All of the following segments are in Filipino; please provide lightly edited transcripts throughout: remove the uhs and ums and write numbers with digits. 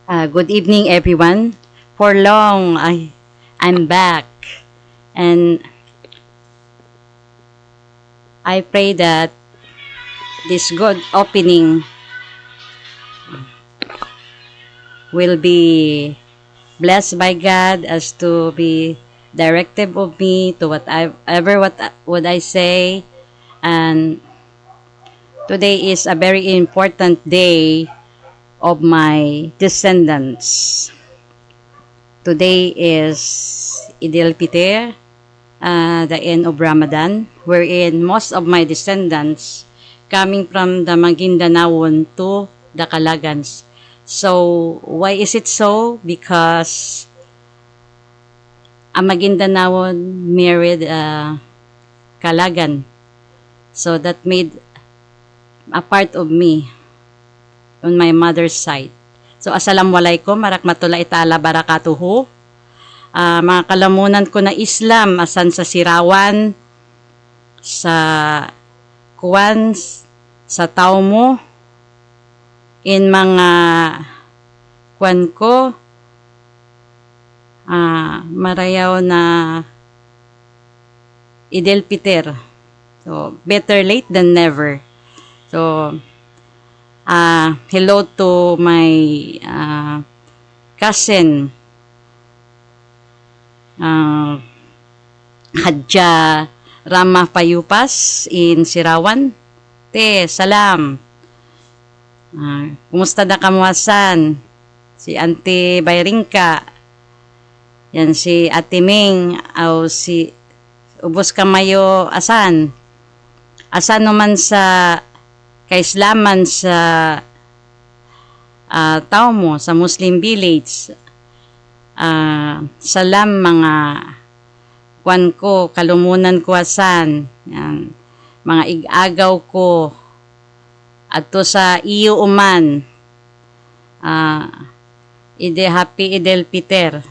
Good evening, everyone. For long, I'm back, and I pray that this good opening will be blessed by God as to be directive of me to whatever what would I say. And today is a very important day of my descendants. Today is Idil Fitr, the end of Ramadan, wherein most of my descendants coming from the Maguindanaon to the Calagans. So, why is it so? Because a Maguindanaon married a Calagan. So, that made a part of me on my mother's side. So, assalamualaikum, warahmatullahi ta'ala barakatuhu. Mga kalamunan ko na Islam, asan sa Sirawan, sa Kuwan, sa tao mo, in mga kuwan ko, marayaw na Idil Fitr. So, better late than never. So, hello to my cousin, Hadja Rama Payupas in Sirawan. Te, salam. Kumusta na kamuasan? Si Auntie Bayringka. Yan si Ate Ming. O si Ubos Kamayo asan? Asan naman sa kaislaman sa tao mo, sa Muslim village. Salam mga kwan ko, kalumunan ko asan. Yan. Mga igagaw ko. Ato sa iyo uman. Happy Idil Fitr.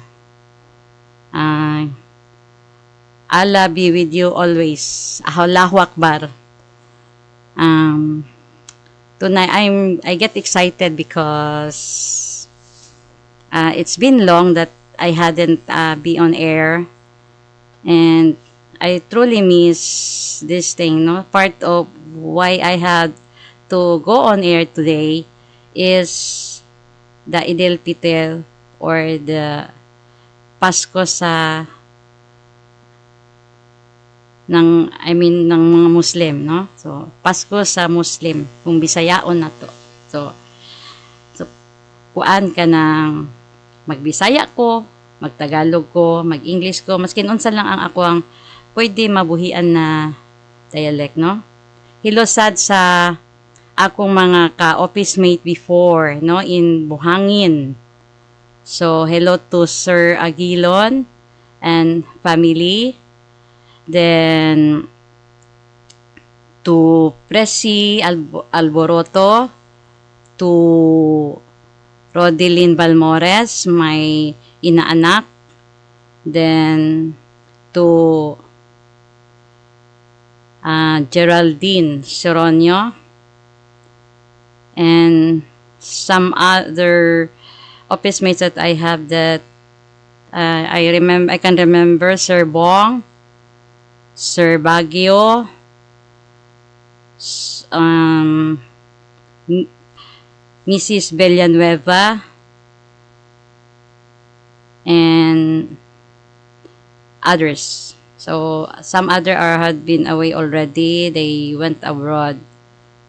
Allah be with you always. Allahu Akbar. Tonight I get excited because it's been long that I hadn't be on air, and I truly miss this thing. No, part of why I had to go on air today is the Idil Fitr or the Pasko ng mga Muslim, no? So, Pasko sa Muslim, kung Bisayaon na to. So kuan ka ng magbisaya ko, magtagalog ko, mag-English ko, maskin unsa lang ang ako ang pwede mabuhian na dialect, no? Hilosad sa akong mga ka-office mate before, no, in Buhangin. So, hello to Sir Aguilon and family. Then, to Presi Alboroto, to Rodelyn Balmores, my inaanak. Then, to Geraldine Seronio, and some other office mates that I have that I can remember Sir Bong, Sir Baguio, Mrs. Villanueva, and others. So some other had been away already. They went abroad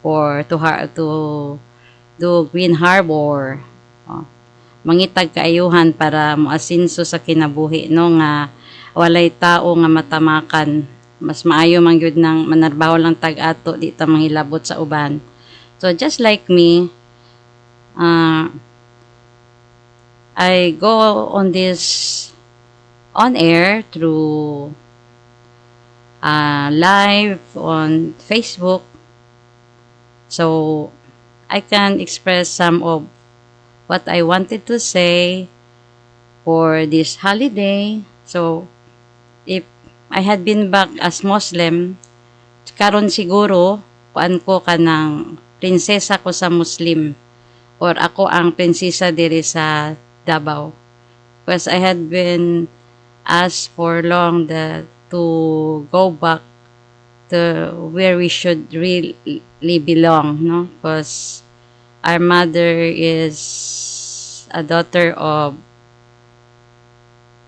to do Green Harbor. Mangitag kaayuhan para moasinso sa kinabuhi, no, nga walay tao nga matamakan. Mas maayo man gyud nang manarbaho lang tag-ato di ta manghilabot sa uban. So just like me, I go on this on air through live on Facebook, so I can express some of what I wanted to say for this holiday. So if I had been back as Muslim, karon siguro kuan ko kanang prinsesa ko sa Muslim or ako ang prinsesa diri sa Davao. Because I had been asked for long to go back to where we should really belong, no? Because our mother is a daughter of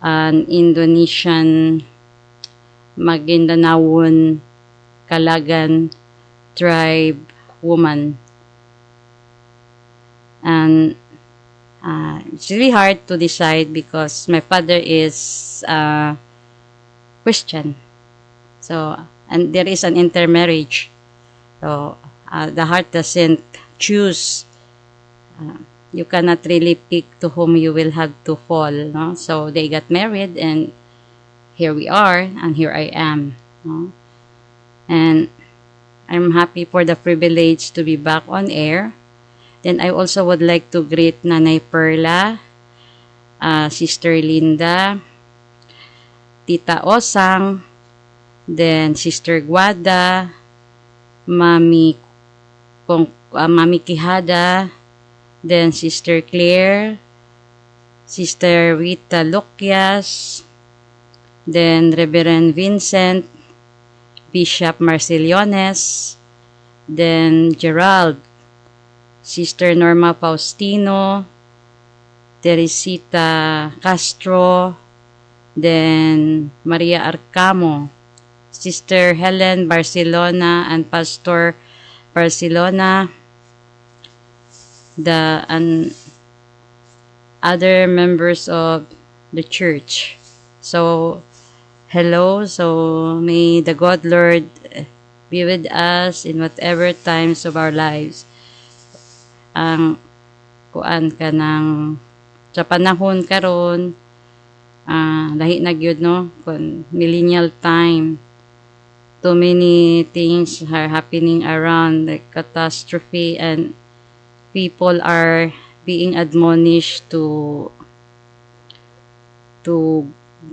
an Indonesian Maguindanaon Kalagan tribe woman. And it's really hard to decide because my father is Christian. So, and there is an intermarriage. So, the heart doesn't choose. You cannot really pick to whom you will have to fall. No? So, they got married and here we are and here I am. No? And I'm happy for the privilege to be back on air. Then I also would like to greet Nanay Perla, Sister Linda, Tita Osang, then Sister Guada, Mami Quijada, then Sister Claire, Sister Rita Loquias, then Reverend Vincent, Bishop Marceliones, then Gerald, Sister Norma Faustino, Teresita Castro, then Maria Arcamo, Sister Helen Barcelona and Pastor Barcelona, and other members of the church. So, hello. So, may the God Lord be with us in whatever times of our lives. Ang kuan ka ng sa panahon karon, lahi na gyud, no, kun millennial time, too many things are happening around, like catastrophe, and people are being admonished to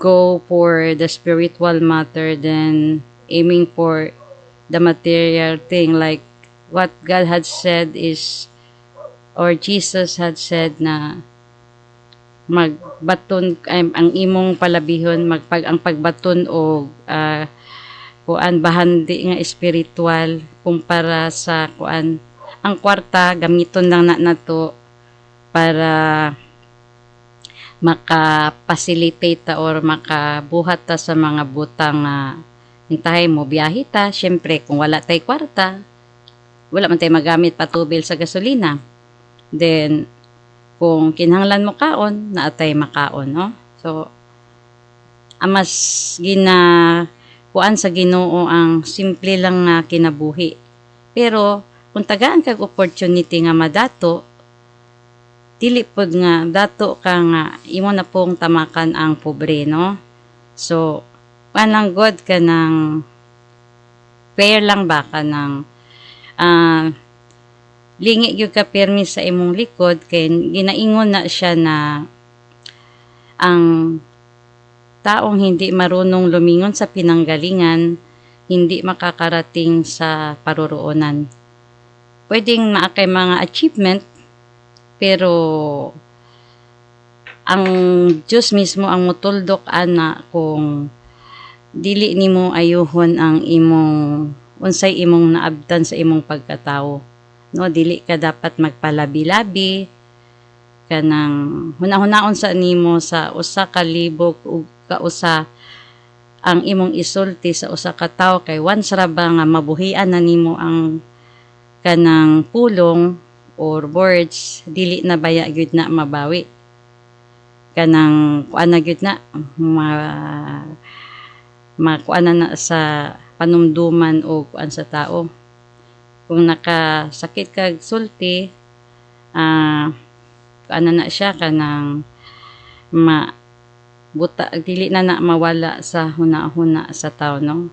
go for the spiritual matter than aiming for the material thing, like what God had said is, or Jesus had said na magbaton ang imong palabihon ang pagbaton o kuan bahandi nga espiritual kumpara sa kuan ang kwarta gamiton lang na nato para maka-facilitate or makabuhat ta sa mga butang hintahay mo biyahe ta. Syempre kung wala tay kwarta, wala man tay magamit patubil sa gasolina. Then, kung kinahanglan mo kaon, naatay makaon, no? So, amas kuan sa Ginoo ang simple lang nga kinabuhi. Pero, kung tagaan kag opportunity nga madato, dili pod nga dato ka nga imo na pong tamakan ang pobre, no? So, kuan lang God ka ng fair lang ba ka ng lingi gyud ka permi sa imong likod kay ginaingon na siya na ang taong hindi marunong lumingon sa pinanggalingan hindi makakarating sa paroroonan. Pwedeng maakay mga achievement pero ang Diyos mismo ang mutuldok ana kung dili nimo ayuhon ang imong unsay imong naabtan sa imong pagkatao. No, dili ka dapat magpalabi-labi kanang hunahunahon sa nimo sa usa ka libog ug kausa ang imong isulti sa usa ka tawo kay once ra ba nga mabuhian na nimo ang kanang pulong or words dili na baya gyud na mabawi kanang kuan na gyud na makuan na sa panumduman o kuan sa tao. Kung nakasakit kag sulti, ano na siya kanang dili na mawala sa huna-huna sa tao, no?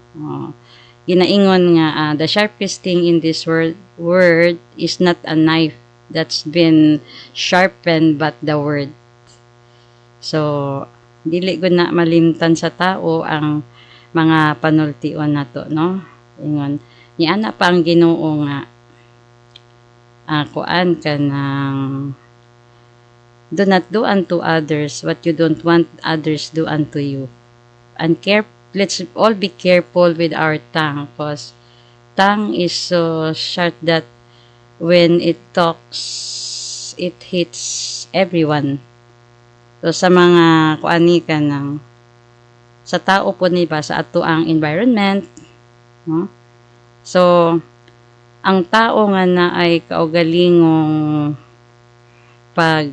Ginaingon nga the sharpest thing in this word is not a knife that's been sharpened but the word. So dili gud na malimtan sa tao ang mga panultion nato, no? Ingon ni ana pa ang Ginoo nga kuan ka ng do not do unto others what you don't want others do unto you. And let's all be careful with our tongue, because tongue is so sharp that when it talks, it hits everyone. So sa mga kuani ka ng sa tao po ni ba sa ato ang environment, no? So ang tao nga na ay kaugalingong pag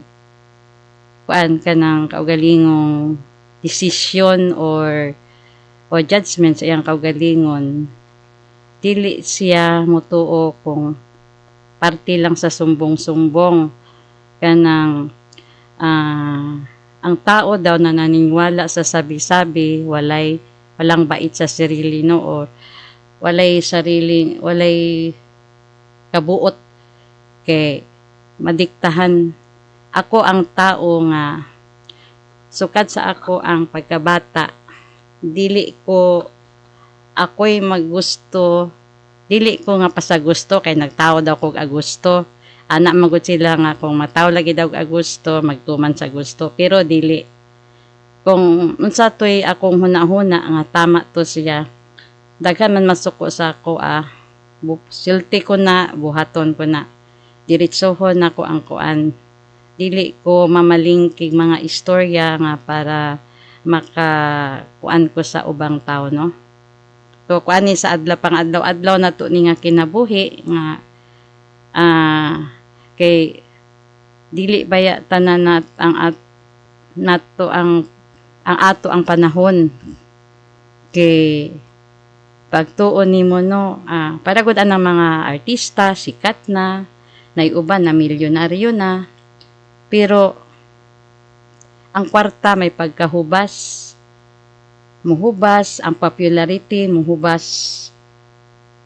kuan ka ng kaugalingong decision or judgment sa iyang kaugalingon, dili siya mutuo kung parte lang sa sumbong-sumbong kanang ang tao daw na naniniwala sa sabi-sabi walang bait sa sarili, no, or walay kabuot kay madiktahan. Ako ang tao nga sukad sa ako ang pagkabata, dili ko ako'y maggusto, dili ko nga pasagusto kay nagtao daw kog agusto. Anak magud sila nga kung mataw lagi daw agusto, magtuman sa gusto. Pero dili. Kung unsa to'y akong huna-huna nga tama to siya, daghan man masuko sa ako, silti ko na, buhaton ko na. Diretsohon na ko ang kuan. Dili ko mamalingkig mga istorya nga para makakuan ko sa ubang tao, no? So kuan ni sa pang adlaw na to ni nga kinabuhi nga kay dili baya tanan nat ang nato ang ato ang panahon kay pagtuon nimo, no, para gud ang mga artista sikat na uban na milyonaryo na, pero ang kwarta may pagkahubas, muhubas ang popularity, muhubas.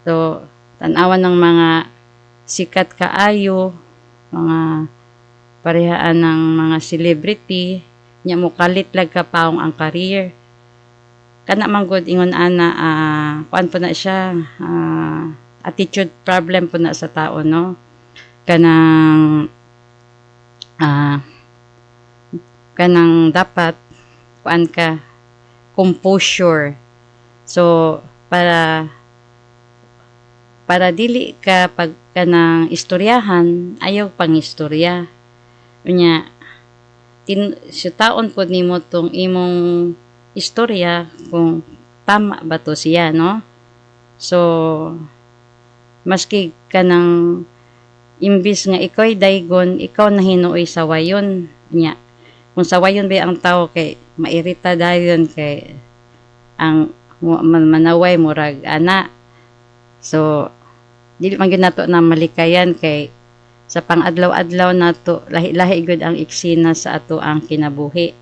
So tan-awan ng mga sikat kaayo, mga parehaan ng mga celebrity, nya mo kalit lag kapaong ang career. Kana man gud ingon ana, kuan po na siya, attitude problem po na sa tao, no? Kanang dapat kuan ka composure. So para dili ka pag kanang istoryahan, ayaw pangistorya. Unya taon po nimo tong imong istorya kung tama ba to siya, no? So maski kanang imbis nga ikaw'y daygon, ikaw na hinuoy sa wayon nya. Kung sa wayon ba ang tao kay mairita dayon kay ang manaway murag ana. So dili man gyud nato na malikayan kay sa pang-adlaw-adlaw nato lahi-lahi gud ang eksena sa ato ang kinabuhi.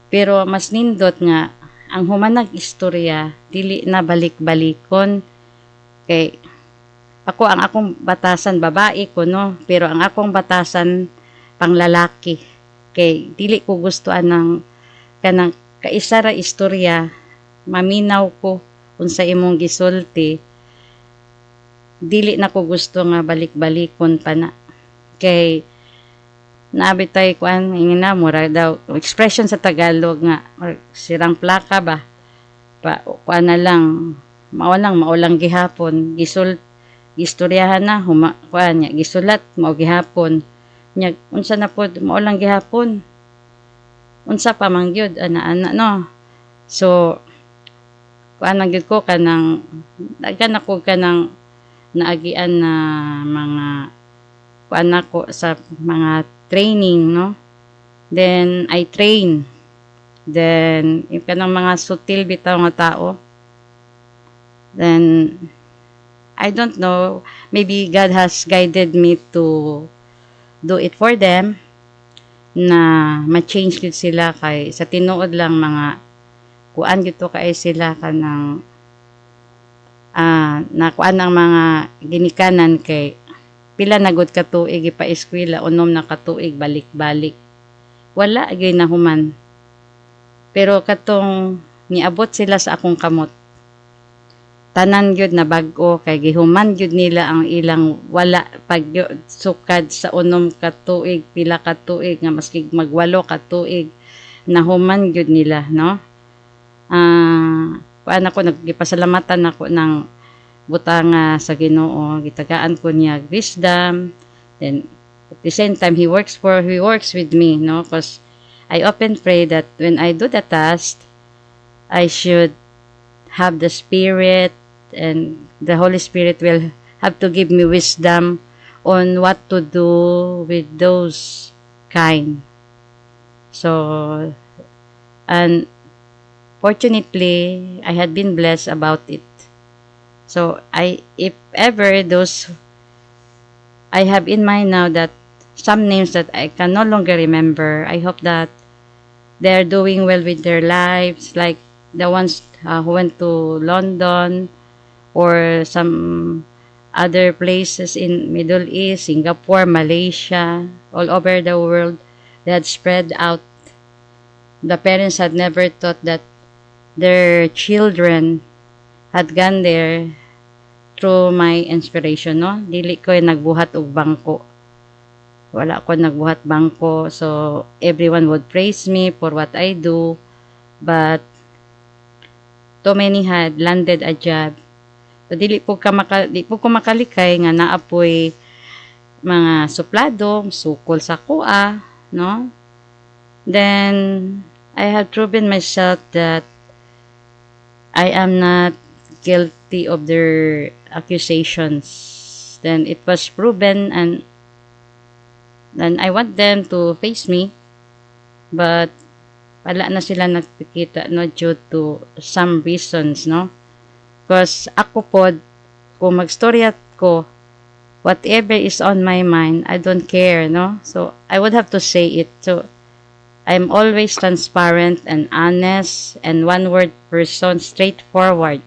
Pero mas nindot nga ang humanag istorya dili na balik-balikon kay ako ang akong batasan babae ko, no, pero ang akong batasan panglalaki kay dili ko gustoan ng kanang kaisa ra istorya maminaw ko unsa imong gisulti, dili na ko gusto nga balik-balikon pa na kay naabitay kuan ingina mura daw expression sa Tagalog nga sirang plaka ba pa kuan na lang maulang gihapon istoryahan na kuan nya gisulat mao gihapon nya unsa na pod maulang gihapon unsa pa man gyud ana no. So kuan gyud ko kanang daghan ako kanang naagian na mga kuan ako sa mga training, no, then I train, then yung kanang mga sutil bitaw nga tao, then I don't know, maybe God has guided me to do it for them na ma-change gid sila kay sa tinuod lang mga kuan gito kay sila kanang nakuan ang mga ginikanan kay pila na gud ka tuig ipa-eskwela, unom na ka tuig balik-balik wala gyud nahuman, pero katong niabot sila sa akong kamot tanan gyud na bag-o kay gihuman gyud nila ang ilang wala pag sukad sa unom ka tuig, pila ka tuig nga maski magwalo ka tuig nahuman gyud nila, no? Kuan ako naggipasalamatan ako ng butanga sa Ginoo, gitagaan ko niya wisdom, then at the same time he works with me, no? Because I often pray that when I do the task I should have the Spirit, and the Holy Spirit will have to give me wisdom on what to do with those kind. So, and fortunately, I had been blessed about it. So, if ever those, I have in mind now that some names that I can no longer remember, I hope that they're doing well with their lives, like the ones who went to London or some other places in Middle East, Singapore, Malaysia, all over the world. They had spread out. The parents had never thought that their children had gone there through my inspiration, no? Dili ko nagbuhat og bangko. Wala ko nagbuhat bangko. So, everyone would praise me for what I do. But, too many had landed a job. So, di po ko makalikay nga naapoy mga suplado, sukol sa kuha, no? Then, I have proven myself that I am not guilty of their accusations. Then, it was proven, and then I want them to face me, but wala na sila nagpikita, no, due to some reasons, no? Because ako po, kung magstorya ko, whatever is on my mind, I don't care, no? So, I would have to say it. So, I'm always transparent and honest and one-word person, straightforward.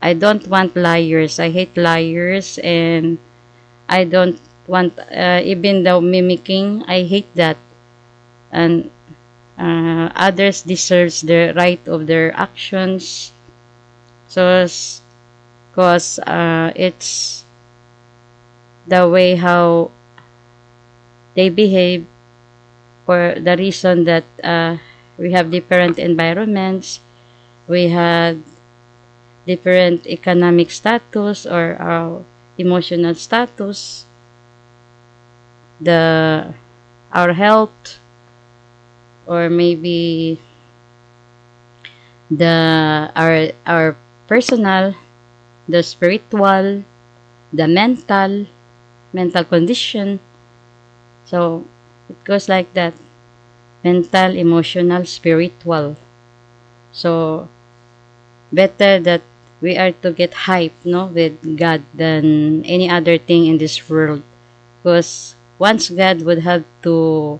I don't want liars. I hate liars, and I don't want, even though mimicking, I hate that. And others deserves the right of their actions. So, because it's the way how they behave, for the reason that we have different environments, we have different economic status or emotional status, our health, or maybe our personal, the spiritual, the mental condition. So it goes like that: mental, emotional, spiritual. So better that we are to get hype, no, with God than any other thing in this world, because once God would have to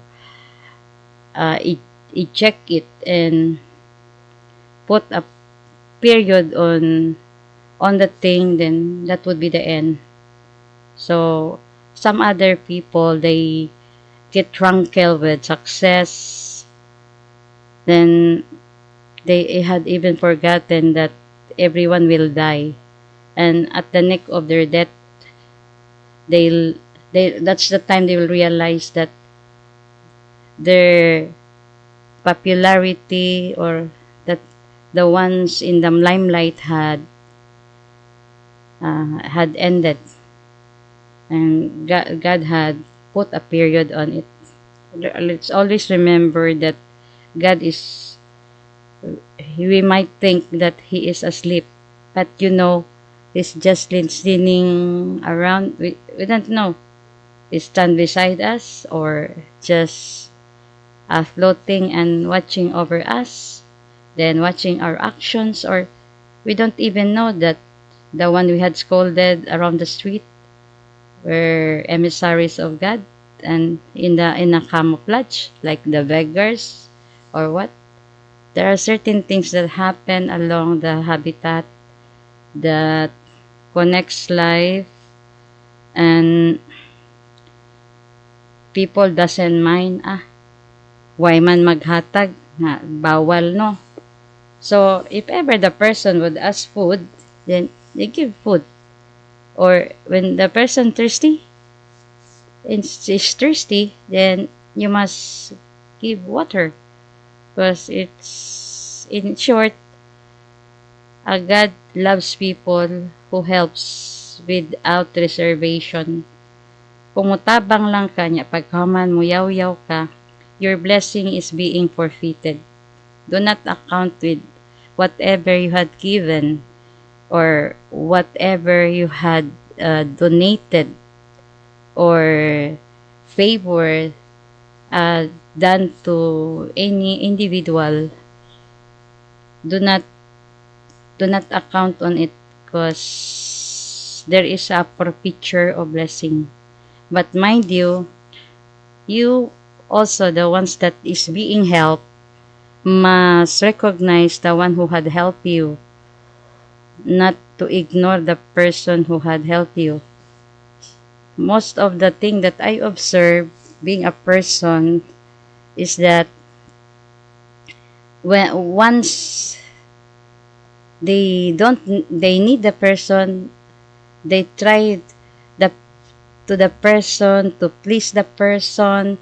eject it and put a period on the thing, then that would be the end. So some other people, they get tranquil with success, then they had even forgotten that everyone will die, and at the neck of their death, they that's the time they will realize that their popularity, or that the ones in the limelight had ended, and God had put a period on it. Let's always remember that God is, we might think that He is asleep, but He's just listening around. We don't know. He stand beside us, or just floating and watching over us, then watching our actions, or we don't even know that the one we had scolded around the street were emissaries of God, and in a camouflage, like the beggars or what. There are certain things that happen along the habitat that connects life, and people doesn't mind, why man maghatag, bawal, no? So if ever the person would ask food, then they give food. Or when the person thirsty is thirsty, then you must give water, because it's, in short, God loves people who helps without reservation. Kung mutabang lang ka niya, pagkaman mo yaw-yaw ka, your blessing is being forfeited. Do not account with whatever you had given or whatever you had donated or favor done to any individual. Do not account on it, because there is a forfeiture of blessing. But mind you, you also, the ones that is being helped, must recognize the one who had helped you, not to ignore the person who had helped you. Most of the thing that I observe being a person is that when once they need the person, they try the to the person to please the person.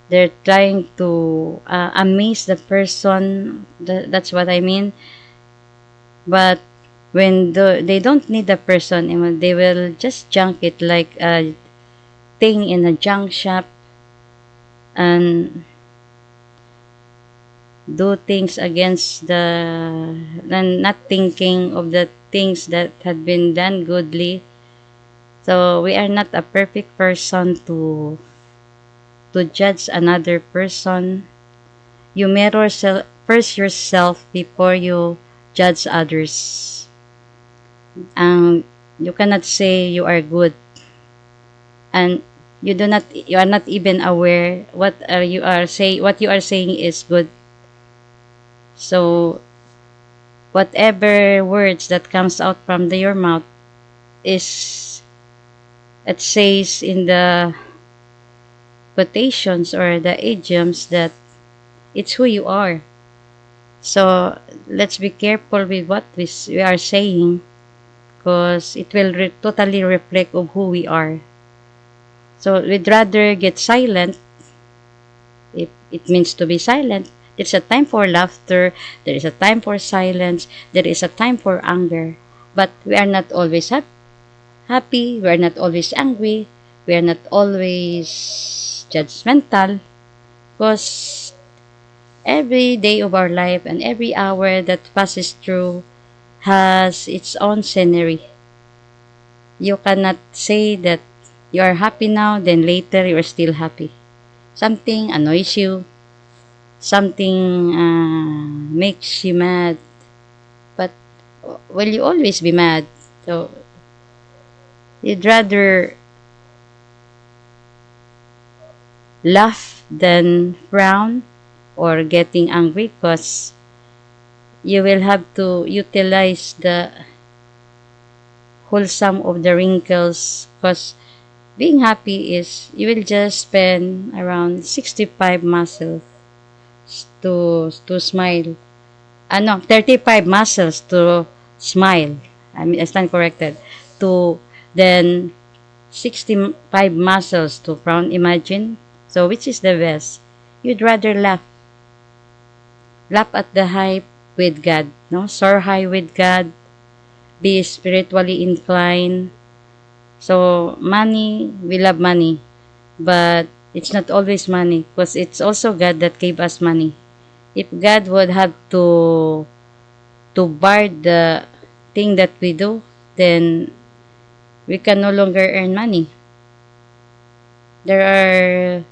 They're trying to amaze the person. That's what I mean. But when they don't need the person, they will just junk it like a thing in a junk shop, and do things against the, and not thinking of the things that had been done goodly. So we are not a perfect person to judge another person. You mirror first yourself before you judge others. You cannot say you are good, and you are not even aware what you are saying is good. So whatever words that comes out from your mouth is, it says in the quotations or the idioms, that it's who you are. So let's be careful with what we are saying, because it will totally reflect of who we are. So we'd rather get silent if it means to be silent. There's a time for laughter, there is a time for silence, there is a time for anger. But we are not always happy, we are not always angry, we are not always judgmental, because every day of our life and every hour that passes through has its own scenery. You cannot say that you are happy now, then later you are still happy. Something annoys you, something makes you mad, but will you always be mad? So you'd rather laugh than frown or getting angry, because you will have to utilize the wholesome of the wrinkles, because being happy is, you will just spend around 65 muscles to smile. 35 muscles to smile. I stand corrected. To then 65 muscles to frown. Imagine. So which is the best? You'd rather laugh. Laugh at the high with God. No? Soar high with God. Be spiritually inclined. So money, we love money. But it's not always money, because it's also God that gave us money. If God would have to bar the thing that we do, then we can no longer earn money. There are,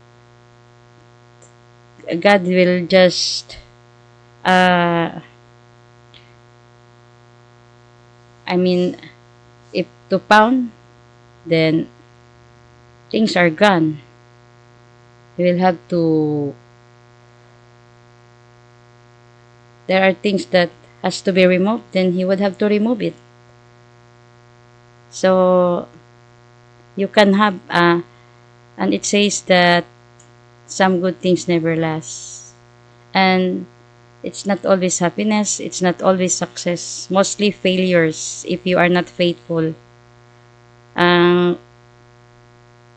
God will just if to pound, then things are gone. You will have to, there are things that has to be removed, then he would have to remove it. So you can have and it says that some good things never last, and it's not always happiness, it's not always success, mostly failures if you are not faithful. Ang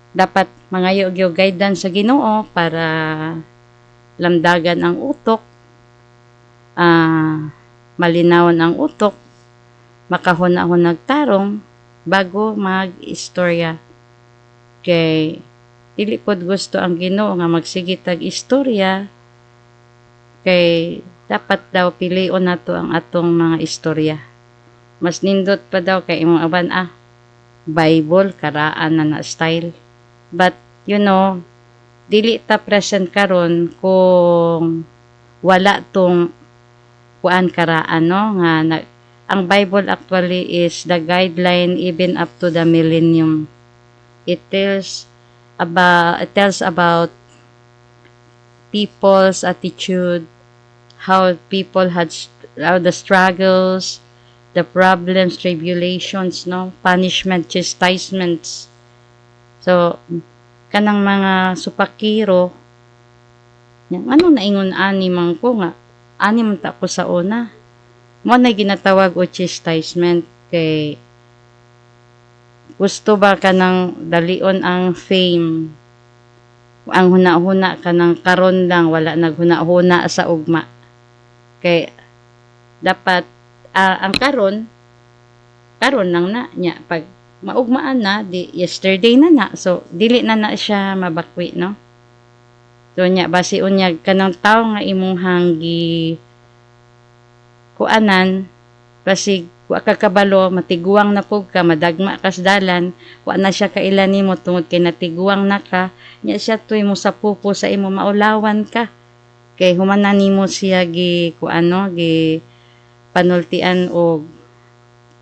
dapat mangayo gyud guidance sa Ginoo para lamdagan ang utok, malinawon ang utok, makahuna-hunag tarong bago mag-istorya. Kay dili pod gusto ang Ginoo nga magsige tag istorya, kay dapat daw pilion nato ang atong mga istorya. Mas nindot pa daw kay imong aban Bible karaan na style. But dili ta present karon kung wala tong kuan karaan nga ang Bible actually is the guideline even up to the millennium. It tells about people's attitude, how people how the struggles, the problems, tribulations, punishment, chastisements. So, kanang mga supakiro, ano naingon ani man ko nga, ani man ta ko sa una. Mo na ginatawag o chastisement kay gusto ba ka ng dalion ang fame, ang huna-huna ka ng karon lang, wala naghuna-huna sa ugma. Kay dapat ang karon lang na nya, pag maugmaan na di yesterday na so dili na siya mabakwi, no? So nya basi unyag kanang tawo nga imong hanggi kuanan, basig wa ka kabalo, matiguang na pug ka, madagma kas dalan, wa na siya kailan nimo tungod kay natiguang na ka, nya siya tuy mo sa pupo sa imo, maulawan ka. Kay humanan nimo siya gi panultian og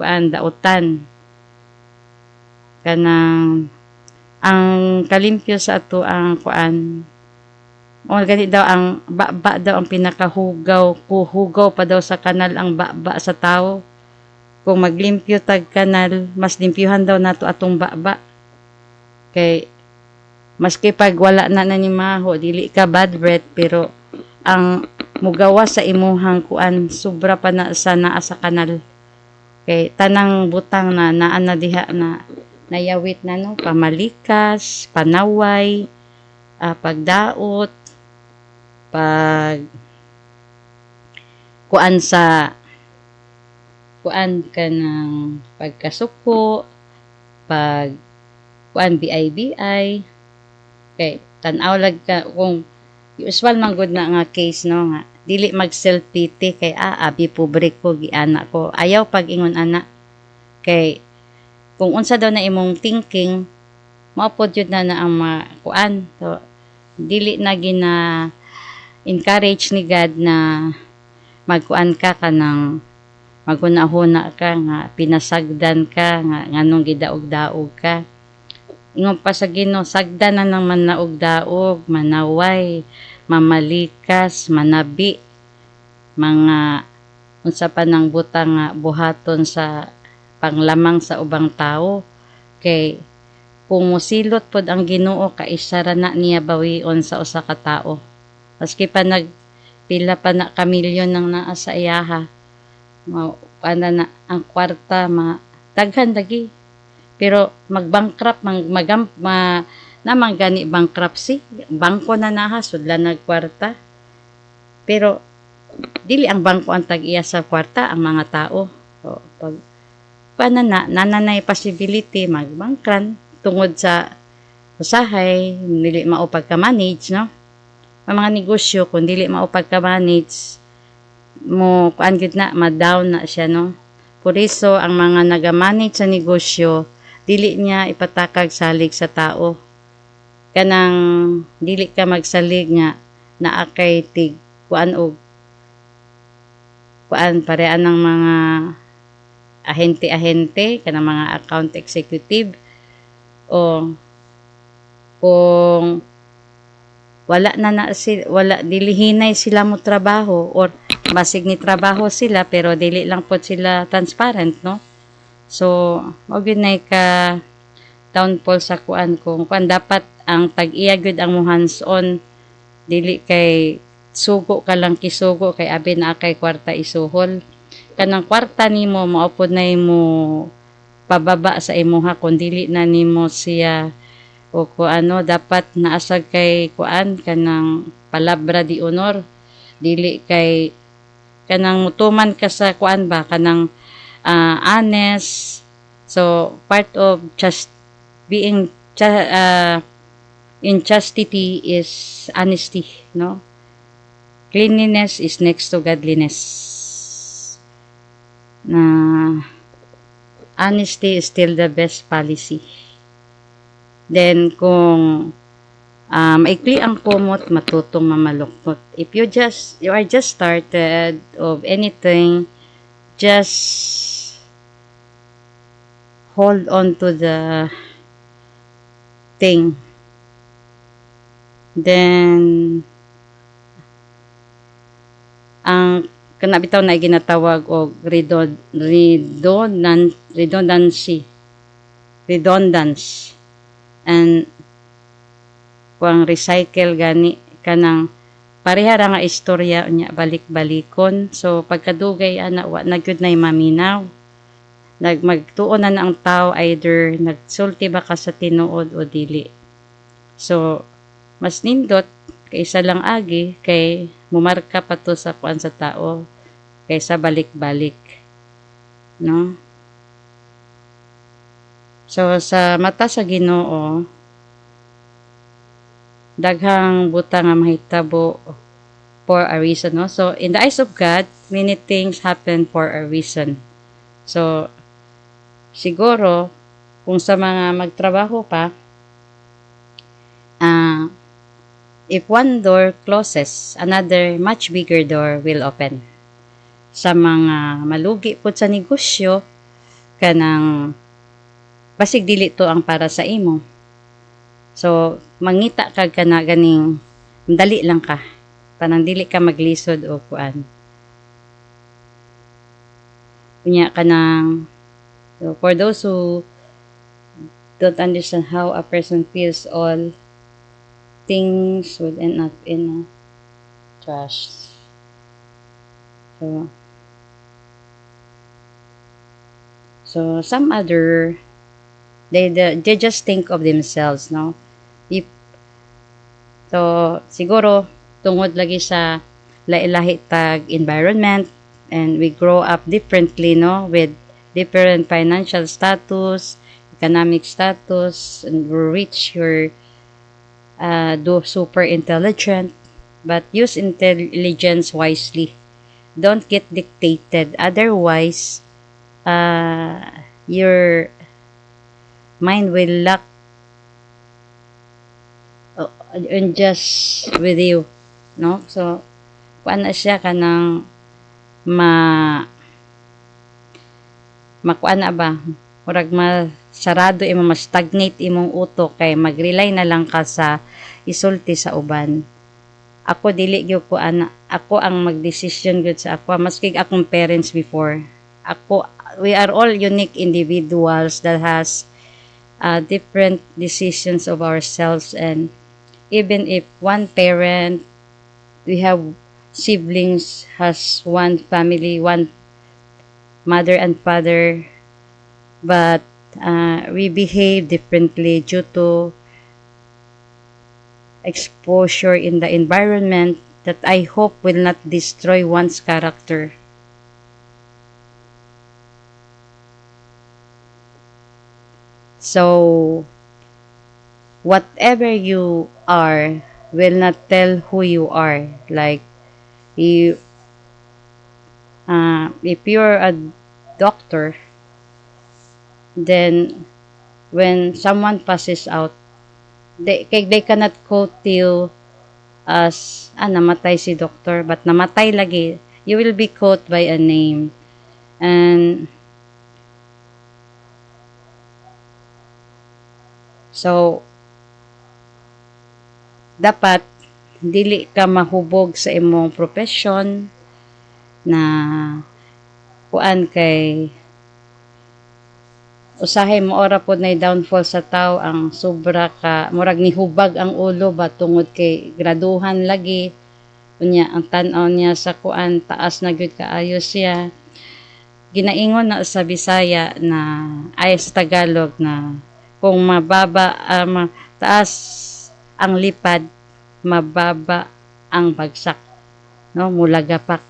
dautan. Kanang ang kalimpyo sa ato ang gani daw ang baba daw ang pinakahugaw, hugaw pa daw sa kanal ang baba sa tao. Kung maglimpyo tag kanal, mas limpyuhan daw nato atong baba. Kay maski pag wala na ni maho, dili ka bad breath, pero ang mugawa sa imuhang sobra pa na sa naa sa kanal. Kay tanang butang na naa na diha na nayawit na, pamalikas, panaway, pagdaot, ka ng pagkasuko, BI. Okay, tanaw lag ka kung usual man gud na nga case, nga dili mag self pity kay abi pobre ko giana ko. Ayaw pag ingon ana. Kay kung unsa daw na imong thinking, maupod yun na ang So dili na gina encourage ni God na magkuan ka kanang maghuna-huna ka nga pinasagdan ka nga nganong gidaog-daog ka. Ingon pa sa Ginoo, sagdan na ng manaog-daog, manaway, mamalikas, manabi, mga unsa pa nang butang nga buhaton sa panglamang sa ubang tao. Kay kung musilot pod ang Ginoo, kaisara na niya bawion sa usa ka tao. Maski pa nagpila pa na kamilyon nang naa sa iyaha, na ang kwarta daghan dagi, pero mag-bankrupt namang gani bankruptcy, bangko na naha sudlan nagkwarta, pero dili ang bangko ang tag-iya sa kwarta, ang mga tao. So pag nananay possibility magbangkran tungod sa usahay, dili mao pagka-manage, no? Ang mga negosyo kung dili mao pagka-manage mo gud na ma-down na siya, no? Por iso ang mga naga-manage sa negosyo dili niya ipatakag salig sa tao. Kanang dili ka magsalig nga naa kay tig parean ng mga ahente kanang mga account executive, o kung wala dilihinay sila mo trabaho, or basig ni trabaho sila pero dili lang po sila transparent, no? So mao gyud nay ka downfall sa kung dapat ang tag-iya gyud ang mo hands-on, dili kay sugo ka lang kisugo kay abi na kay kwarta isuhol. Kanang kwarta nimo maupod na imo pababa sa imuha kung dili na nimo siya o ano dapat naasag kay kuan kanang palabra di honor, dili kay kanang mutuman ka sa kuan ba kanang honest. So part of just being in chastity is honesty, no? Cleanliness is next to godliness. Na honesty is still the best policy. Then kung maikli ang kumot, matutong mamaluktot. If you are just started of anything, just hold on to the thing. Then ang kanabitaw na ginatawag og redundance and kung recycle gani kanang pareha ra nga istorya nya balik-balikon. So pagkadugay ana wa na gyud nay maminaw, magtuon na ang tao either nagsulti ba ka sa tinuod o dili. So mas nindot kaysa lang agi kay mumarka pa to sa kuan sa tao kaysa balik-balik, no? So sa mata sa Ginoo daghang butang nga mahitabo for a reason, no? So in the eyes of God many things happen for a reason. So siguro kung sa mga magtrabaho pa, if one door closes, another much bigger door will open. Sa mga malugi po sa negosyo, kanang basig dili to ang para sa imo. So, mangita ka kana ganing dali lang ka. Tanang dili ka maglisod o kuan. Kunya kanang so for those who don't understand how a person feels, all things would end up in trash. So some other they just think of themselves, no? So siguro tungod lagi sa lahi-lahi tag environment and we grow up differently, no, with different financial status, economic status, and we're rich or do super intelligent, but use intelligence wisely. Don't get dictated, otherwise your mind will lack just with you, no? So kuan na siya kanang makuan na ba murag masarado imo, ma-stagnate imong utok kay mag-rely na lang ka sa isulti sa uban. Ako dili gyud ko ako ang magdesisyon gyud sa ako, maski akong parents before. We are all unique individuals that has different decisions of ourselves, and even if one parent, we have siblings, has one family, one mother and father, but we behave differently due to exposure in the environment that I hope will not destroy one's character. So whatever you are will not tell who you are. Like if you're a doctor, then when someone passes out, they cannot quote you as namatay si doctor, but namatay lagi. You will be quote by a name. And so dapat dili ka mahubog sa imong profession na kuan kay usahay mo ora pod na downfall sa tao ang sobra ka murag nihubag ang ulo ba tungod kay graduhan lagi Unya ang tan-aw niya sa kuan taas na gyud kaayo siya. Ginaingon na sa Bisaya na ay sa Tagalog na kung mababa taas ang lipad, mababa ang bagsak, no, mula gapak.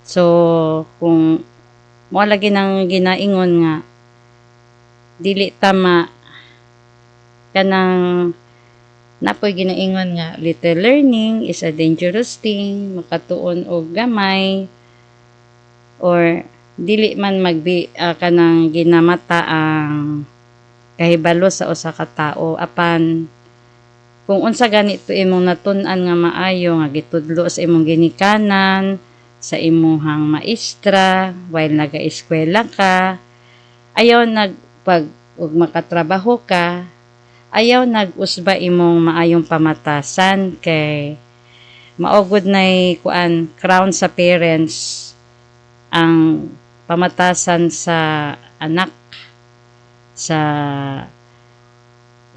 So kung mo lagi nang ginaingon nga dili tama kanang napoy ginaingon nga little learning is a dangerous thing, makatuon og gamay or dili man kanang ginamata ang kahibalo sa usa ka tawo apan kung unsa ganito imong natun-an nga maayo nga gitudlo sa imong ginikanan sa imuhang maestra while naga-eskwela ka, ayaw pag ug makatrabaho ka, ayaw nag-usba imong maayong pamatasan kay maugod nay kuan crown sa parents ang pamatasan sa anak sa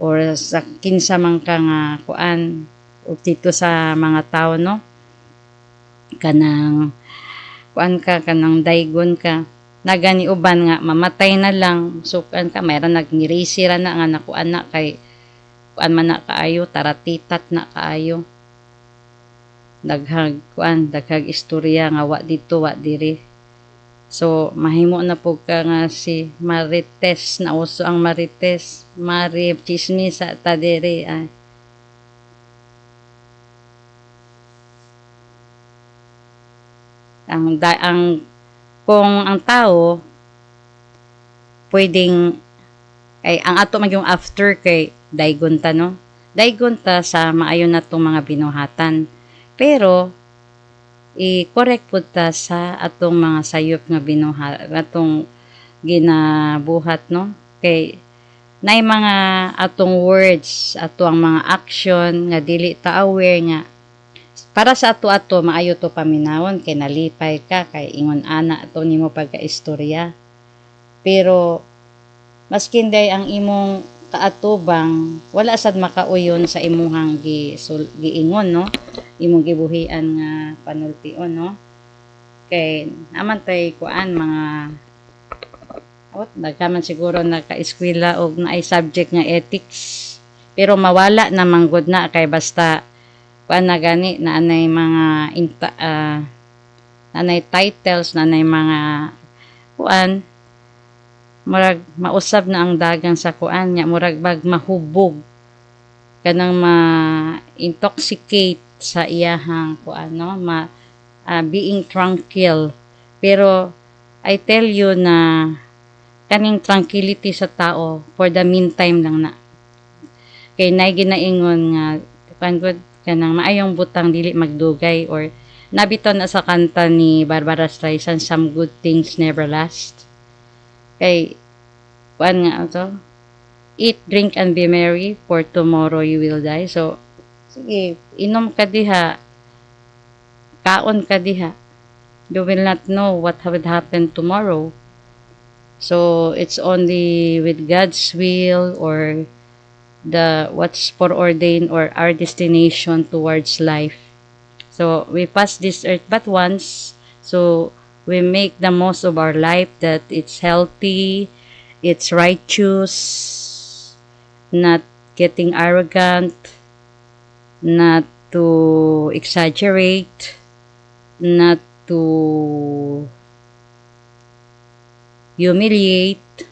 or sa kinsa man ka nga kuan ug dito sa mga tao, no, kanang kuan ka kanang daygon ka nagani uban nga mamatay na lang sukan ka mayroon nagngirisira na nga nakuan na kay kuan man na kaayo taratitat na kaayo daghag istorya nga wa dito wa diri. So mahimo na po ka nga si Marites na uso ang Marites Mari chismis sa tadere ang kung ang tao pwedeng ay ang ato magyong after kay daygon ta, no, daygon ta sa maayo natong mga binuhatan pero i-correct pud ta sa atong mga sayop nga atong ginabuhat, no, kay nay mga atong words ato ang mga action nga dili ta aware nga para sa ato maayo to paminawon kay nalipay ka kay ingon ana to nimo pagkaistorya pero maskin day ang imong kaatubang wala sad makauyon sa imuhang giingon, no, imong gibuhian nga panultion, no, kay naman tay kuan mga daghaman siguro naka-eskwela og naay subject nga ethics pero mawala na manggod na kay basta kuan na gani na anay mga nanay titles nanay mga kuan murag mausab na ang dagan sa kuan nya murag bag mahubog kanang ma-intoxicate sa iyahang kuan, no, being tranquil pero I tell you na kaning tranquility sa tao for the meantime lang na kay nay ginaingon nga kuan gud kanang maayong butang dili magdugay or nabiton na sa kanta ni Barbara Streisand some good things never last kay kuan nga to eat drink and be merry for tomorrow you will die. So sige inom ka diha kaon ka diha you will not know what would happen tomorrow. So it's only with God's will or the what's foreordained or our destination towards life. So we pass this earth but once, so we make the most of our life that it's healthy, it's righteous, not getting arrogant, not to exaggerate, not to humiliate,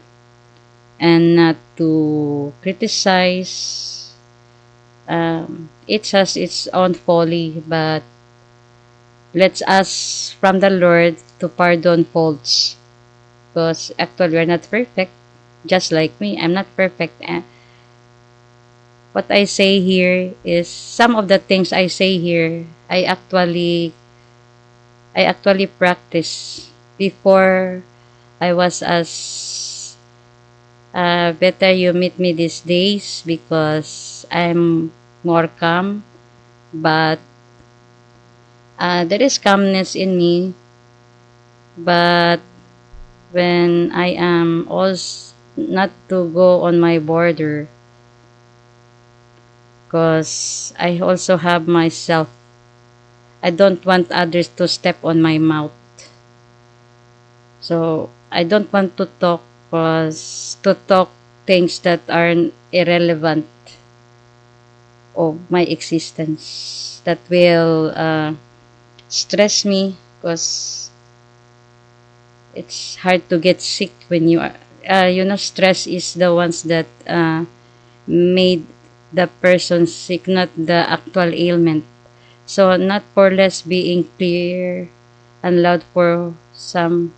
and not to criticize. It has its own folly, but let's ask from the Lord to pardon faults. Because actually, we're not perfect. Just like me, I'm not perfect. What I say here is some of the things I say here, I actually practice before I was as better you meet me these days because I'm more calm, but there is calmness in me, but when I am also not to go on my border because I also have myself. I don't want others to step on my mouth. So I don't want to talk to talk things that are irrelevant of my existence, that will stress me, because it's hard to get sick when you are stress is the ones that made the person sick, not the actual ailment. So not for less being clear and loud for some,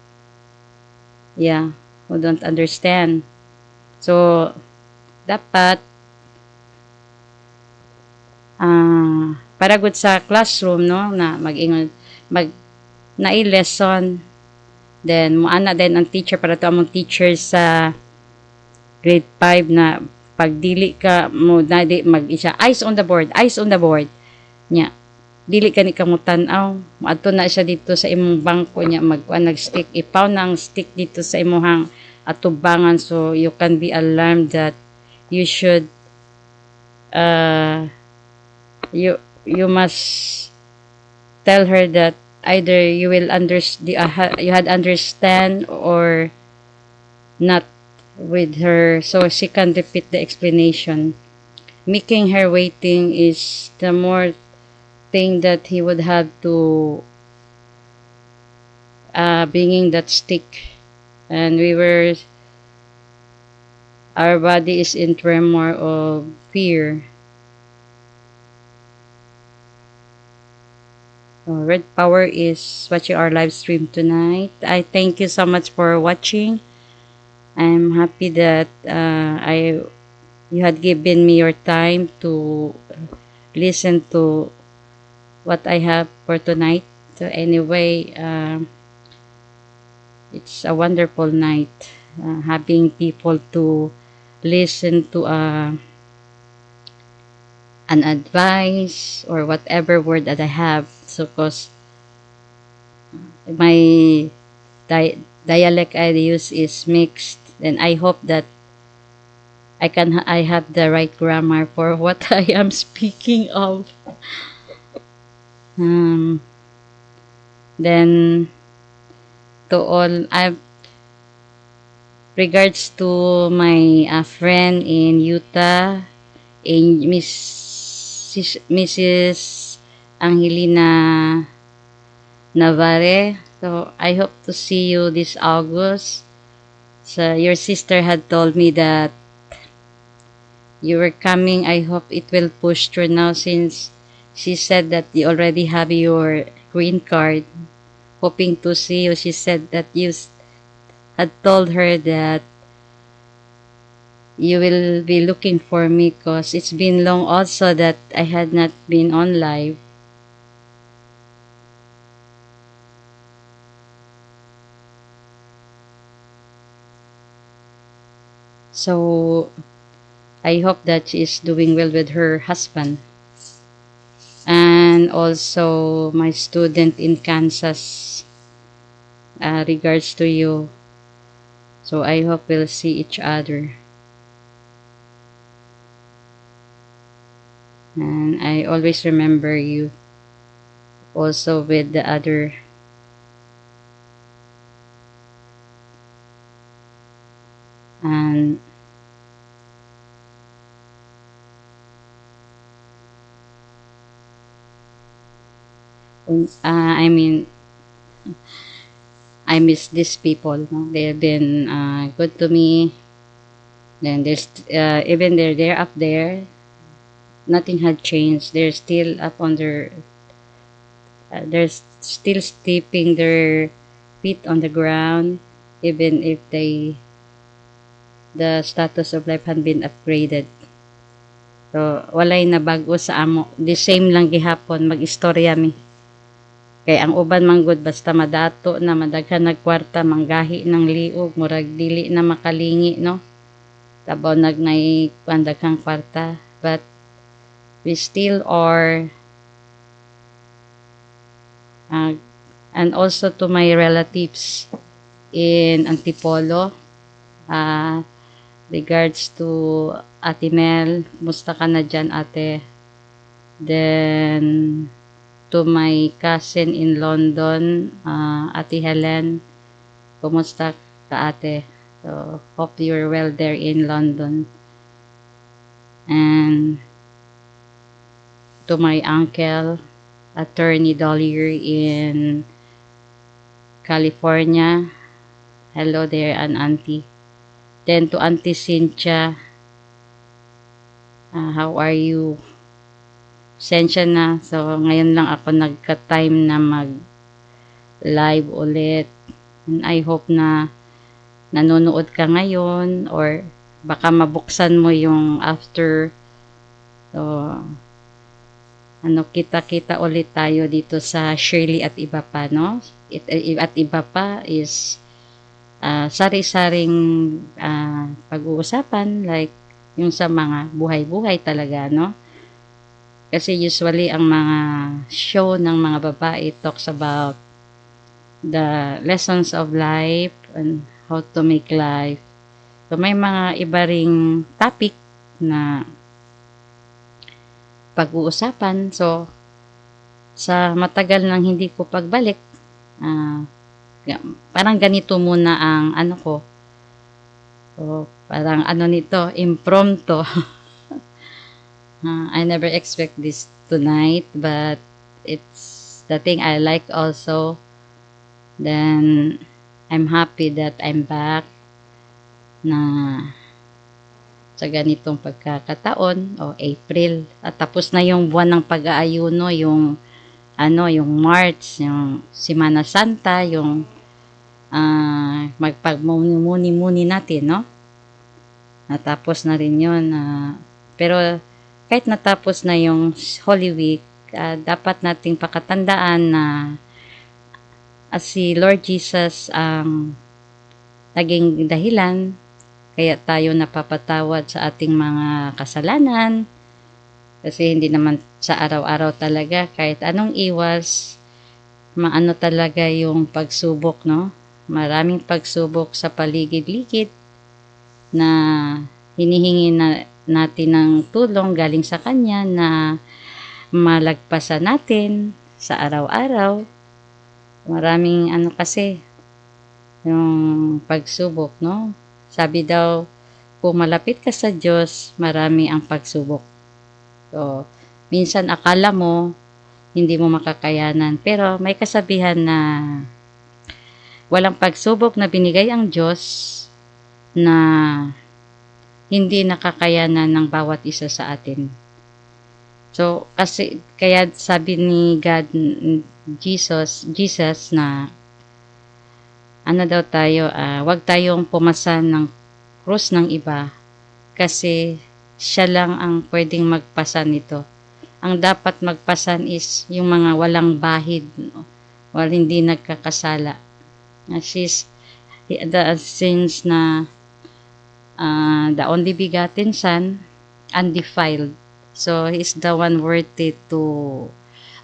yeah, who don't understand. So dapat para good sa classroom, no, na mag-ingon, mag lesson, then moana din ang teacher para to among teacher sa grade 5 na pagdili ka mo na di mag isa eyes on the board, eyes on the board nya, dili ka ni kamo tan-aw, adto na siya dito sa imong bangko nya, nag-stick, ipaw na ang stick dito sa imong atubangan, so you can be alarmed that you should you must tell her that either you will you had understand or not with her, so she can repeat the explanation. Making her waiting is the more thing that he would have to bringing that stick, and our body is in tremor of fear. Red Power is watching our live stream tonight. I thank you so much for watching. I'm happy that you had given me your time to listen to what I have for tonight. So anyway, it's a wonderful night, having people to listen to an advice or whatever word that I have. So, cause my dialect I use is mixed, and I hope that I have the right grammar for what I am speaking of. Then to all, regards to my friend in Utah, in Mrs. Angelina Navarre. So I hope to see you this August. So your sister had told me that you were coming. I hope it will push through now, since she said that you already have your green card. Hoping to see you. She said that you had told her that you will be looking for me, because it's been long also that I had not been on live. So I hope that she is doing well with her husband. And also my student in Kansas, regards to you. So I hope we'll see each other. And I always remember you also with the other and I mean, I miss these people, no? They've been good to me. Then there's even they're up there, nothing had changed. They're still up on their they're still steeping their feet on the ground, even if the status of life had been upgraded. So walay nabago sa amo, the same lang gihapon, mag-istorya mi. Kay ang uban manggod basta madato na madaghan nagkwarta, manggahi ng liog, murag dili na makalingi, no? Tabaw nagnay daghang kwarta, but we still are and also to my relatives in Antipolo, regards to Ate Mel, kumusta ka na dyan, ate? Then, to my cousin in London, Ate Helen, kumusta ka, ate? So, hope you're well there in London. And to my uncle, Attorney Dollier in California, hello there, and auntie. Then to Auntie Cynthia, how are you? Sensya na. So, ngayon lang ako nagka-time na mag-live ulit. And I hope na nanonood ka ngayon or baka mabuksan mo yung after. So, kita-kita ulit tayo dito sa Shirley at Iba Pa, no? At Iba Pa is sari-saring pag-uusapan like yung sa mga buhay-buhay talaga, no? Kasi usually ang mga show ng mga babae talks about the lessons of life and how to make life. So may mga iba ring topic na pag-uusapan. So sa matagal nang hindi ko pagbalik, parang ganito muna ang ano ko. So, parang ano nito, impromptu. I never expect this tonight, but it's the thing I like also. Then, I'm happy that I'm back na sa ganitong pagkakataon o April. At tapos na yung buwan ng pag-aayuno, yung March, yung Semana Santa, yung magpagmuni-muni natin, no? Natapos na rin yun. Pero kahit natapos na yung Holy Week, dapat nating pakatandaan na si Lord Jesus ang naging dahilan kaya tayo napapatawad sa ating mga kasalanan. Kasi hindi naman sa araw-araw talaga, kahit anong iwas, maano talaga yung pagsubok, no? Maraming pagsubok sa paligid-ligid na hinihingi natin ng tulong galing sa Kanya na malagpasan natin sa araw-araw. Maraming kasi yung pagsubok, no? Sabi daw, kung malapit ka sa Diyos, marami ang pagsubok. So, minsan akala mo hindi mo makakayanan, pero may kasabihan na walang pagsubok na binigay ang Diyos na hindi nakakayanan ng bawat isa sa atin. So, kasi, kaya sabi ni God, Jesus na, daw tayo, wag tayong pumasan ng krus ng iba, kasi siya lang ang pwedeng magpasan nito. Ang dapat magpasan is yung mga walang bahid, no? Hindi nagkakasala. Since na the only begotten Son, undefiled. So, He's the one worthy to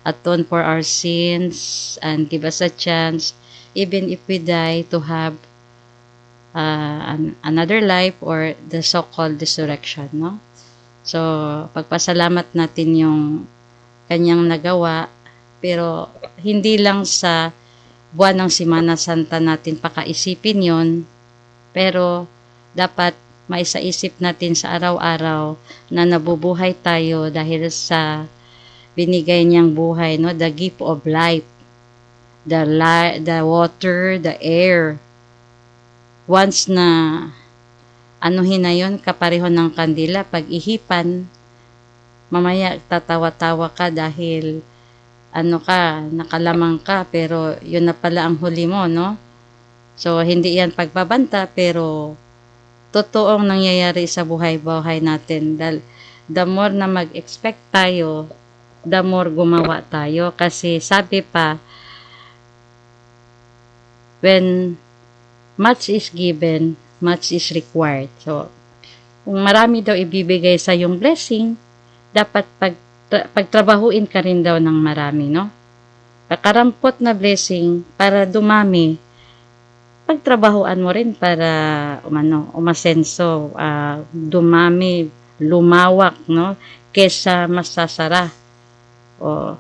atone for our sins and give us a chance, even if we die, to have another life or the so-called resurrection, no? So, pagpasalamat natin yung Kanyang nagawa, pero hindi lang sa buwan ng Semana Santa natin pakaisipin yon, pero dapat maisaisip natin sa araw-araw na nabubuhay tayo dahil sa binigay niyang buhay, no? The gift of life, the water, the air. Once na anuhin na yun, kapareho ng kandila, pag ihipan, mamaya tatawa-tawa ka dahil nakalamang ka, pero yun na pala ang huli mo, no? So, hindi yan pagbabanta, pero totoong nangyayari sa buhay-buhay natin. The more na mag-expect tayo, the more gumawa tayo. Kasi sabi pa, when much is given, much is required. So, kung marami daw ibibigay sa yung blessing, dapat pagtrabahuin ka rin daw ng marami, no? Kakarampot na blessing para dumami, pagtrabahuan mo rin para umasenso, dumami, lumawak, no? Kesa masasara. O,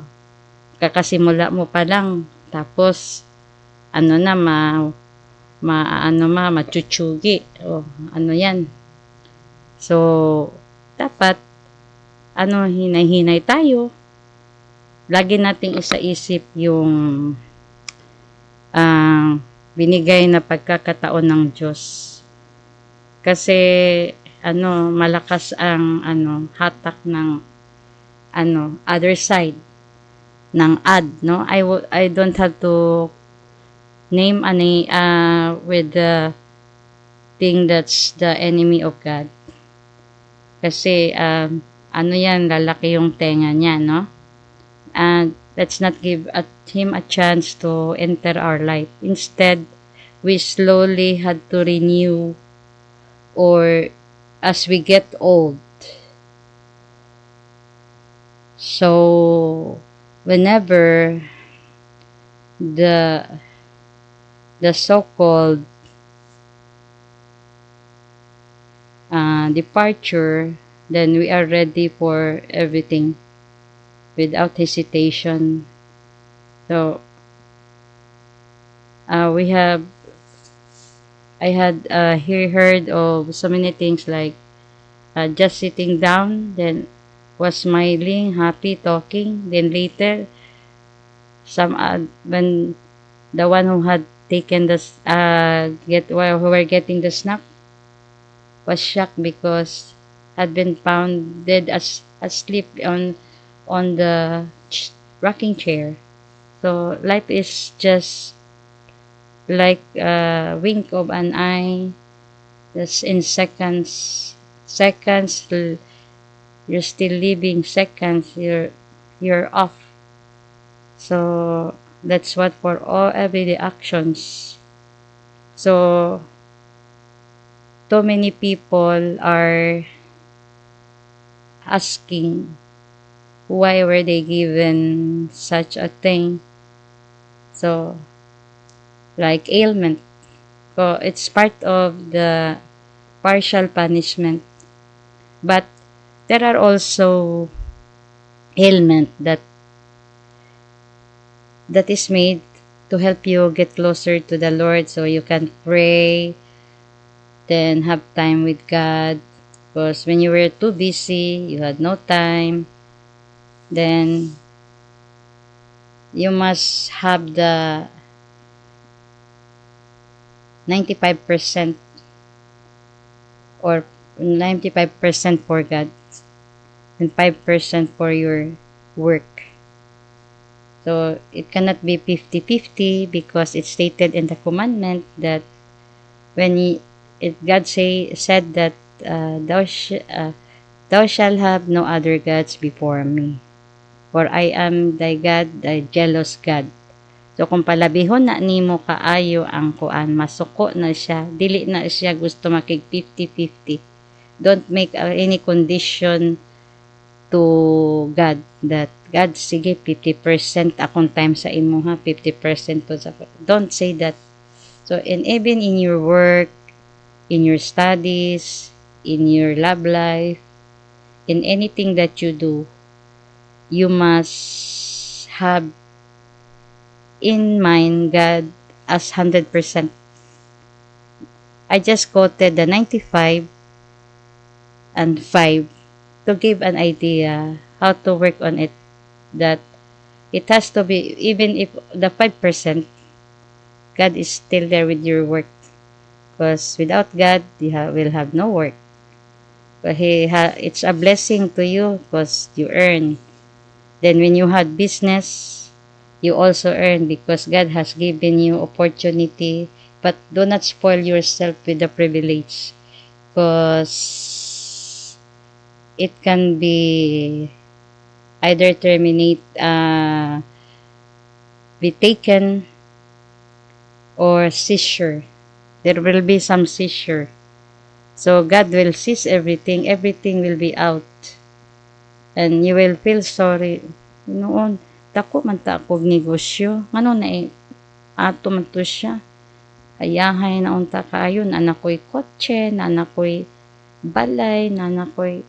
kakasimula mo pa lang, tapos, ano na, machuchugi. O, ano yan. So, dapat, hinay-hinay tayo. Lagi nating isaisip yung binigay na pagkakataon ng Diyos. Kasi, malakas ang, hatak ng, other side ng ad, no? I don't have to name any, with the thing that's the enemy of God. Kasi, yan, lalaki yung tenga niya, no? And let's not give him a chance to enter our life. Instead, we slowly had to renew, or as we get old. So, whenever the so-called departure, then we are ready for everything without hesitation. So, I had heard of so many things like just sitting down, then was smiling, happy, talking, then later, when the one who had taken the who were getting the snack was shocked because had been found dead asleep on the rocking chair. So life is just like a wink of an eye. That's in seconds. You're still living. Seconds, you're off. So that's what for all everyday actions. So too many people are asking why were they given such a thing. So like ailment. So it's part of the partial punishment. But there are also ailment that is made to help you get closer to the Lord, so you can pray, then have time with God. Because when you were too busy, you had no time, then you must have the 95% or 95% for God and 5% for your work. So it cannot be 50-50 because it's stated in the commandment that when God said that thou shalt have no other gods before me, for I am thy God, thy jealous God. So kung palabihon na nimo kaayo ang kuan, masuko na siya, dili na siya gusto makig 50-50. Don't make any condition to God that God, sige 50% akong time sa imo ha, 50% to sa. Don't say that. So even in your work, in your studies, in your love life, in anything that you do, you must have in mind God as 100%. I just quoted the 95 and 5 to give an idea how to work on it, that it has to be, even if the 5%, God is still there with your work, because without God you will have no work. But it's a blessing to you because you earn. Then when you had business, you also earn because God has given you opportunity. But do not spoil yourself with the privilege, because it can be either be taken, or seizure. There will be some seizure. So God will seize everything. Everything will be out. And you will feel sorry. Noon, dako man ta akong negosyo. Ano na ato man to siya. Ayahay na unta kaayon. Anak ko'y kotse, na anak ko'y balay, na anak ko'y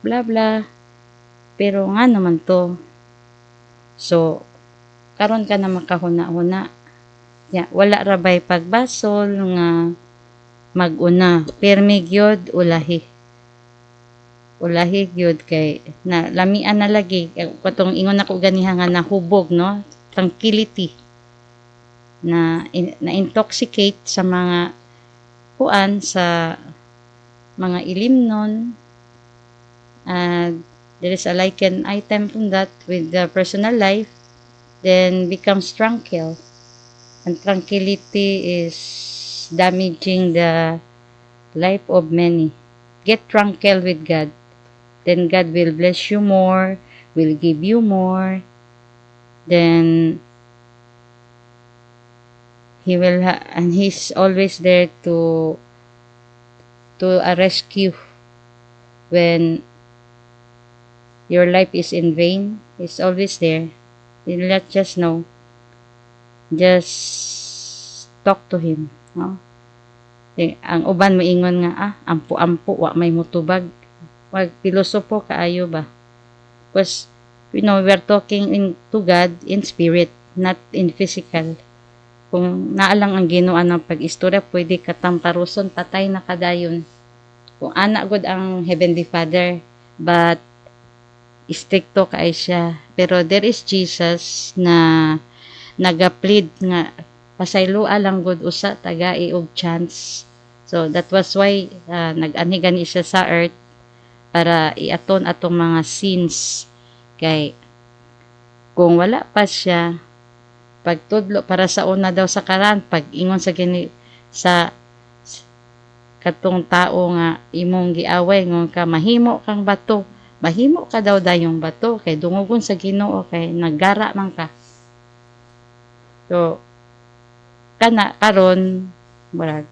bla bla. Pero nga naman to. So, karon ka na makahuna-huna. Ya, wala ra bay pagbasol nga maguna. Pirmi gyud ulahi. Ulahi gyud kay na lamian na lagi katong ingon ako ganiha nga nahubog no, tranquility na intoxicate sa mga kuan sa mga ilimnon. There is a likened item from that with the personal life, then becomes tranquil. And tranquility is damaging the life of many. Get tranquil with God. Then God will bless you more, will give you more. Then He will and He's always there to rescue when your life is in vain. He's always there. You let just know. Just talk to Him. No? Ang uban maingon nga, ampo-ampo, wa may mutubag. Wag pilosopo kaayo ba? Because, we're talking to God in spirit, not in physical. Kung naalang ang Ginoo ng pag-istorya, pwede katamparuson, patay na kadayon. Kung anak god ang Heavenly Father, but stricto kaay siya. Pero there is Jesus na nagaplead nga pasaylua lang gud usa tagai og chance. So that was why nag-ani gani siya sa earth para iaton atong mga sins. Kay kung wala pa siya pagtudlo para sa una daw sa karan pag ingon sa gini sa katong tao nga imong giaway ngon ka mahimo kang bato, mahimo ka daw dayong bato kay dungugon sa Ginoo kay naggara man ka. So kana karon murag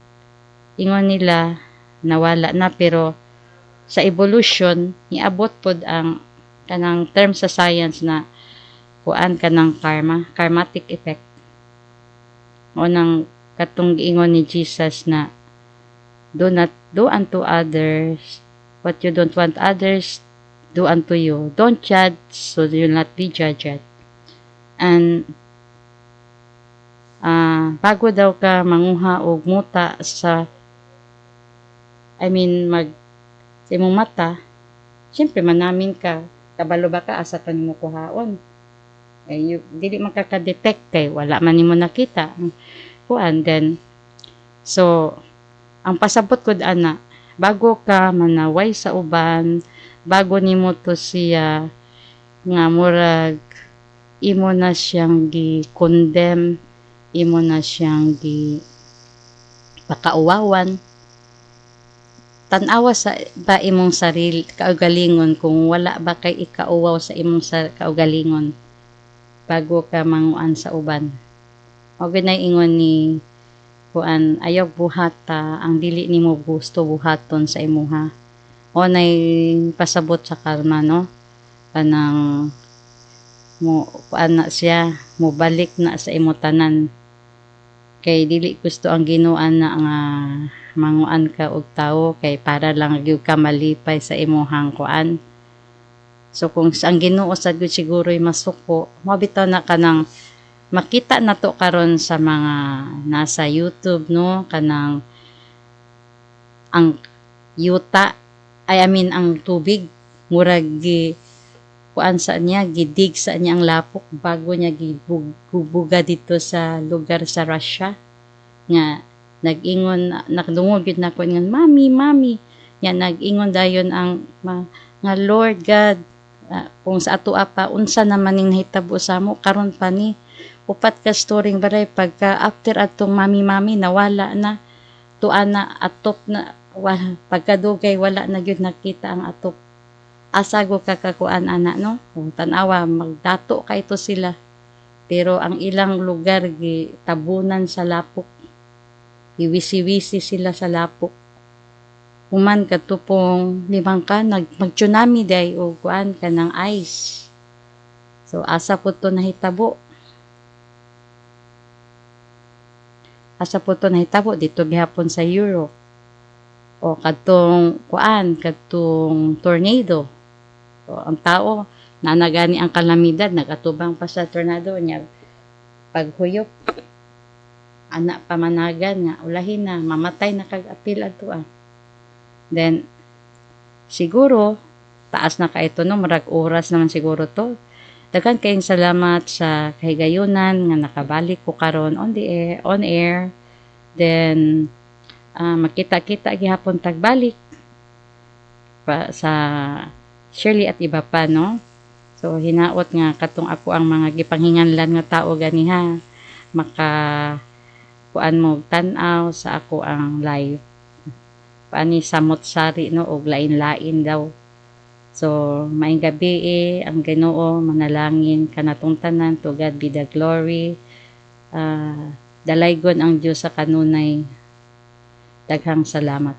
ingon nila nawala na, pero sa evolution niabot pod ang kanang term sa science na kuan kanang karmatic effect. O nang katong giingon ni Jesus na do not do unto others what you don't want others do unto you. Don't judge so you'll not be judged. And bago daw ka manguha og muta sa sa imong mata, syempre manamin ka kabalo ba ka asa ka nimo kuhaon. Dili man ka ka-detect kay wala man nimo nakita kuan. Then so ang pasabot kod ana, bago ka manaway sa uban, bago nimo to siya nga murag imo na siyang gi-condemn, imo na siyang pakauwawan, tanawa sa ba imong sarili kaugalingon kung wala ba kay ikauwaw sa imong kaugalingon bago ka manguan sa uban. Mao gid nay ingon ni kuan, ayaw buhata ang dili nimo gusto buhaton sa imuha. O nay pasabot sa karma no, kanang mo kuan na siya, mo balik na sa imo tanan. Kay dili gusto ang Ginoo na nga manguan ka og tawo kay para lang gyud ka malipay sa imuhang kuan. So kung ang Ginoo sad gyud siguro'y masuko, mabitaw na kanang makita na to karon sa mga nasa YouTube no, kanang ang yuta ang tubig murag kuan sa niya, gidig sa niya ang lapok bago niya gibuga dito sa lugar sa Russia nga nag-ingon nakdungog gid nako nga mami nya nag-ingon dayon ang nga Lord God, kung sa ato pa unsa naman ning nahitabo sa mo karon pa ni upat ka storing baray pagka after atong mami nawala na tuana atop na pagkadugay wala na gyud nakita ang atop. Asago kakakuan ana no, kung tanawa magdato ka ito sila, pero ang ilang lugar tabunan sa lapok, iwisi-wisi sila sa lapok. Human katupong limang ka mag-tsunami day o kuan ka ng ice. So asa po to nahitabo, dito gihapon sa Europe. O katong tornado So, ang tao nanagani ang kalamidad nagatubang pa sa tornado niya paghuyop anak pamanagan nga ulahin na mamatay na kag apil ato then siguro taas na kay ito no murag oras naman siguro to. Daghan kayong salamat sa kahigayunan nga nakabalik ko karon on air. Then makita-kita gihapon tagbalik pa sa Shirley at iba pa no. So hinaot nga katong ako ang mga gipanghinganlan nga tao ganiha maka kuan mo tan-aw sa ako ang live. Paani samot sari no og lain-lain daw. So, maayong gabi ang Ginoo manalangin kanatong tanan, to God be the glory. Dalaygon ang Dios sa kanunay. Daghang salamat.